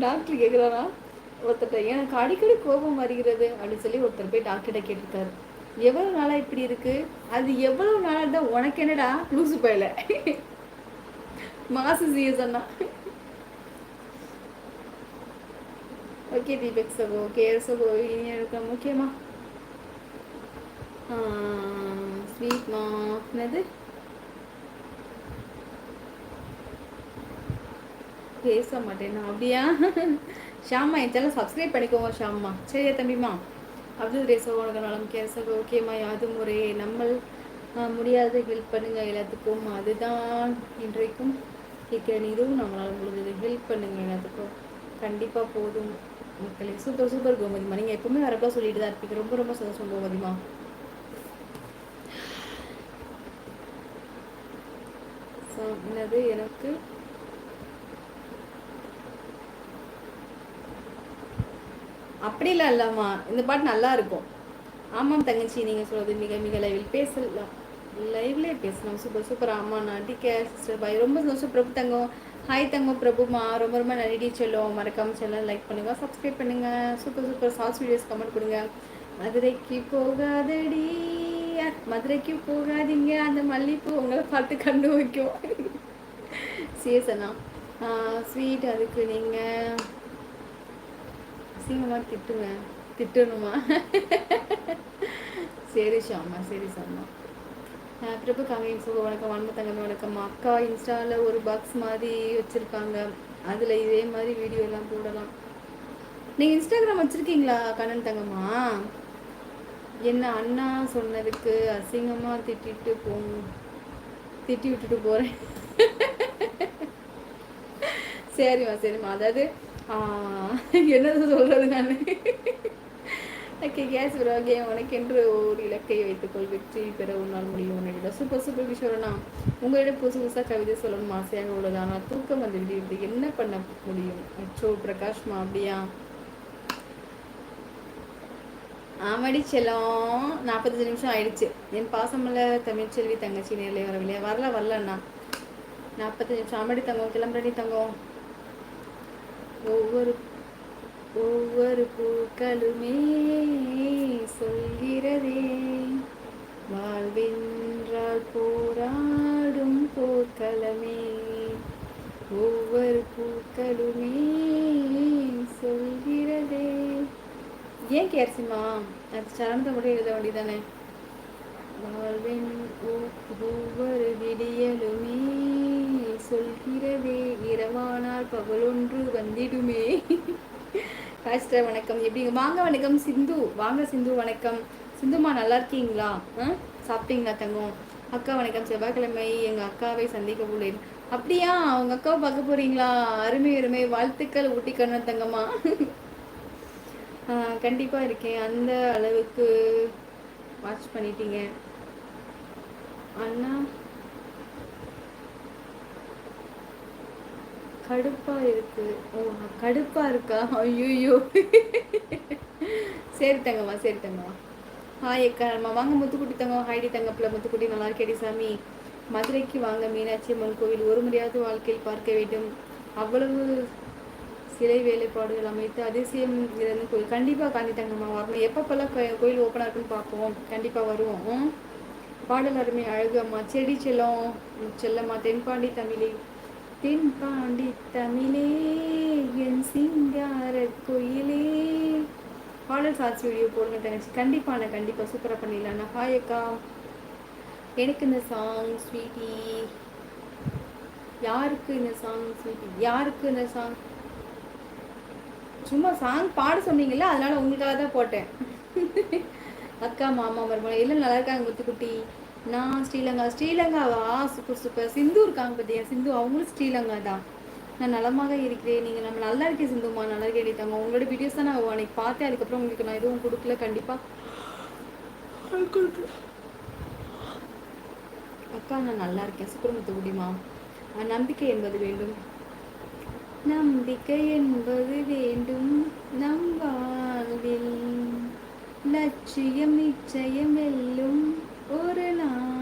Doctor கேட்குறாரா ஒருத்தர்கிட்ட, எனக்கு அடிக்கடி கோபம் வருகிறது அப்படின்னு சொல்லி ஒருத்தர் போய் டாக்டர்கிட்ட கேட்டிருக்காரு. எவ்வளவு நாளா இப்படி இருக்கு? அது எவ்வளவு நாளா தான் உனக்கு என்னடா லூசு பயல மாசு சிஎஸ் அண்ணா. ஓகே தீபக் சகோ, ஓகே சகோ, இனி இருக்க முக்கியமா ஸ்வீட்மா என்னது பேச மாட்டேன்னா அப்படியா? ஷாமா என் சேனல் சப்ஸ்கிரைப் பண்ணிக்கோங்க ஷாமா. சரியா தம்பிமா? அப்துல் ரேசோ உனக்கு நலம் கேசக ஓகேம்மா. யாது முறை நம்ம முடியாத ஹெல்ப் பண்ணுங்க எல்லாத்துக்கும். அதுதான் இன்றைக்கும் கேட்குறேன். இதுவும் நம்மளால் முடிஞ்சது ஹெல்ப் பண்ணுங்க எல்லாத்துக்கும். கண்டிப்பாக போதும் மக்களே. சூப்பர் சூப்பர் கோமதிமா. நீங்கள் எப்பவுமே வரப்போ சொல்லிட்டு தான் இருப்பீங்க. ரொம்ப ரொம்ப சந்தோஷம் கோமதிமா. என்னது எனக்கு அப்படிலாம் இல்லைம்மா, இந்த பாட்டு நல்லா இருக்கும். ஆமாம் தங்கச்சி, நீங்கள் சொல்கிறது மிக மிக லைவில் பேசலாம், லைவ்லேயே பேசலாம். Super super. ஆமாம் நடிக்க சிஸ்டர் பாய் ரொம்ப சந்தோஷம். பிரபு தங்கம் ஹாய் தங்கம். பிரபுமா ரொம்ப ரொம்ப நன்றி செல்லும். மறக்காம சேனல் லைக் பண்ணுங்க, சப்ஸ்கிரைப் பண்ணுங்க. Super super. Shorts videos comment கொடுங்க. மதுரைக்கு போகாதடி, மதுரைக்கு போகாதீங்க, அந்த மல்லிப்பூ உங்களை பார்த்து கண்டு வைக்கும். சிஎஸ் அண்ணா ஸ்வீட். அதுக்கு நீங்கள் அசிங்கமாக திட்டுங்க. திட்டணுமா? சரி ஷாமா, சரி ஷாமா. பிரபு காங்கேயம் சுக வணக்கம். வன்ம தங்கமே வணக்கம். அக்கா இன்ஸ்டாவில் ஒரு பாக்ஸ் மாதிரி வச்சுருக்காங்க, அதில் இதே மாதிரி வீடியோலாம் போடலாம். நீங்கள் இன்ஸ்டாகிராம் வச்சுருக்கீங்களா கண்ணன் தங்கம்மா? என்ன அண்ணா சொன்னதுக்கு அசிங்கமாக திட்டி விட்டுட்டு போகிறேன். சரிம்மா சரிம்மா. அதாவது என்னது சொல்கிறது நான். ஓகே கேஸ் விராகே உனக்கென்று ஒரு இலக்கை வைத்துக்கொள், வெற்றி பெற உன்னால் முடியும். உன்னிடம் சூப்பர் சூப்பர் கிஷோரனா. உங்களிடம் புதுசு புதுசாக கவிதை சொல்லணும் ஆசையாக உள்ளது, ஆனால் தூக்கம் வந்து விடுகிறது, என்ன பண்ண முடியும்? அச்சோ பிரகாஷ்மா அப்படியா? ஆமாடி செல்லம். 45 நிமிஷம் ஆயிடுச்சு. என் பாசமல்ல தமிழ்ச்செல்வி தங்கச்சி நேரில் வரவில்லையா? வரலண்ணா. 45 நிமிஷம். ஆமாடி தங்கம், கிளம்புறடி தங்கம். ஒவ்வொரு ஒவ்வொரு பூக்களுமே சொல்கிறதே, வாழ்வென்றால் போராடும் போர்க்களமே. ஒவ்வொரு பூக்களுமே சொல்கிறதே. ஏன் கேர்சிமா? அது சரணத்தை மட்டும் எழுத வேண்டியதானே? வாழ்வின் ஒவ்வொரு விடியலுமே சொல்கிறதே, இரவானால் பகலொன்று வந்திடுமே. காஸ்டர் வணக்கம். எப்படிங்க? வாங்க வணக்கம் சிந்து. வாங்க சிந்து வணக்கம். சிந்துமா நல்லா இருக்கீங்களா? சாப்பிட்டீங்களா தங்கம்? அக்கா வணக்கம். செவ்வாய்க்கிழமை எங்கள் அக்காவை சந்திக்க உள்ளேன். அப்படியா? அவங்க அக்காவை பார்க்க போறீங்களா? அருமை அருமை. வாழ்த்துக்கள் ஊட்டிக்கணும் தங்கம்மா. கண்டிப்பாக இருக்கேன். அந்த அளவுக்கு வாட்ச் பண்ணிட்டீங்க அண்ணா. கடுப்பா இருக்கு. ஓ கடுப்பா இருக்கா? ஐயோ. சரி தங்கம்மா, சரி தங்கம்மா. ஹாய் அக்கா. நம்ம வாங்க முத்துக்குட்டி தங்கம். ஹைடி தங்கப்பில் முத்துக்குட்டி நல்லா இருக்கேடி சாமி. மதுரைக்கு வாங்க, மீனாட்சி அம்மன் கோவில் ஒரு முறையாவது வாழ்க்கையில் பார்க்க வேண்டும். அவ்வளவு சிலை வேலைப்பாடுகள் அமைத்து அதிசயம் இருந்து கோயில். கண்டிப்பாக காந்தி தங்கம்மா வரணும். எப்பப்பெல்லாம் கோயில் ஓப்பனாக இருக்குன்னு பார்ப்போம். கண்டிப்பாக வருவோம். பாடல் அருமை அழகு அம்மா. செடி செல்லம் செல்லம்மா. தென்பாண்டி தமிழே, தென்பாண்டி தமிழே, என் சிங்கார கோயிலே. பாடல் சாட்சி வீடியோ போடுங்க தங்கச்சி. கண்டிப்பாண்ணா, கண்டிப்பாக சூப்பராக பண்ணிடலாண்ணா. ஹாய் அக்கா. எனக்கு இந்த சாங் ஸ்வீட்டி. யாருக்கு இந்த சாங் ஸ்வீட்டி? யாருக்கு இந்த சாங்? சும்மா சாங் பாட சொன்னீங்கல்ல, அதனால உங்களுக்காக தான் போட்டேன். அக்கா மாமா மருமகள் எல்லாம் நல்லா இருக்காங்க முத்துக்குட்டி. நான் ஸ்ரீலங்காவா? Super super. சிந்து இருக்காங்க பார்த்தியா? சிந்து அவங்களும் ஸ்ரீலங்கா தான். நான் நலமாக இருக்கிறேன். நீங்கள் நம்ம நல்லா இருக்கேன் சிந்துமா. நல்லா இருக்கே எடுத்தாங்க. உங்களோட வீடியோஸ் தான் நான் அன்னைக்கு பார்த்தேன். அதுக்கப்புறம் உங்களுக்கு நான் எதுவும் கொடுக்கல. கண்டிப்பாக அக்கா நான் நல்லா இருக்கேன். சூப்பர் முத்துக்குட்டிமா. நம்பிக்கை என்பது வேண்டும், நம்பிக்கை என்பது வேண்டும் நம் வாழ்வில். லட்சியம் நிச்சயம் வெல்லும் ஒரு நாள்.